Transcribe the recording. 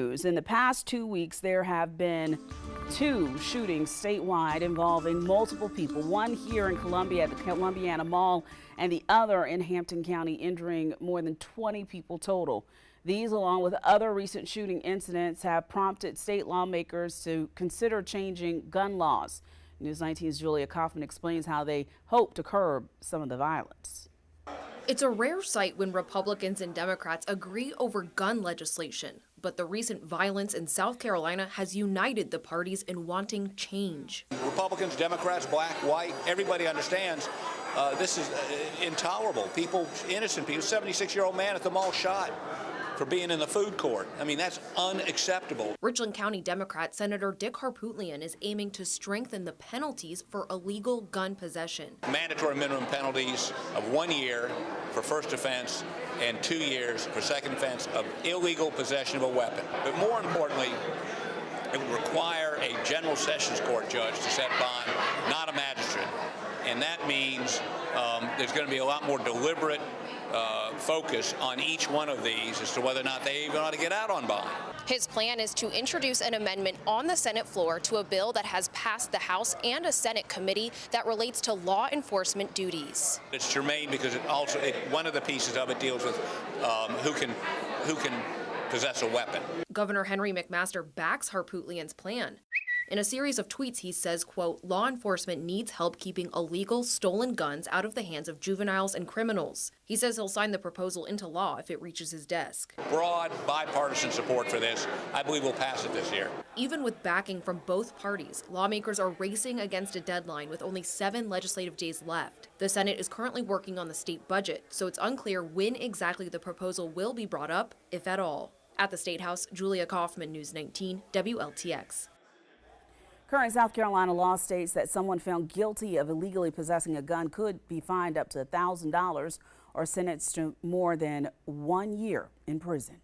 In the past 2 weeks, there have been 2 shootings statewide involving multiple people, one here in Columbia at the Columbiana Mall and the other in Hampton County, injuring more than 20 people total. These, along with other recent shooting incidents, have prompted state lawmakers to consider changing gun laws. News 19's Julia Kaufman explains how they hope to curb some of the violence. It's a rare sight when Republicans and Democrats agree over gun legislation, but the recent violence in South Carolina has united the parties in wanting change. Republicans, Democrats, black, white, everybody understands this is intolerable. People, innocent people, 76-year-old man at the mall shot for being in the food court. I mean, that's unacceptable. Richland County Democrat Senator Dick Harpootlian is aiming to strengthen the penalties for illegal gun possession. Mandatory minimum penalties of 1 year for first offense and 2 years for second offense of illegal possession of a weapon. But more importantly, it would require a general sessions court judge to set bond, not a magistrate. And that means there's going to be a lot more deliberate focus on each one of these as to whether or not they even ought to get out on bond. His plan is to introduce an amendment on the Senate floor to a bill that has passed the House and a Senate committee that relates to law enforcement duties. It's germane because one of the pieces of it deals with who can possess a weapon. Governor Henry McMaster backs Harpootlian's plan. In a series of tweets, he says, quote, law enforcement needs help keeping illegal stolen guns out of the hands of juveniles and criminals. He says he'll sign the proposal into law if it reaches his desk. Broad bipartisan support for this. I believe we'll pass it this year. Even with backing from both parties, lawmakers are racing against a deadline with only 7 legislative days left. The Senate is currently working on the state budget, so it's unclear when exactly the proposal will be brought up, if at all. At the State House, Julia Kaufman, News 19, WLTX. Current South Carolina law states that someone found guilty of illegally possessing a gun could be fined up to $1,000 or sentenced to more than 1 year in prison.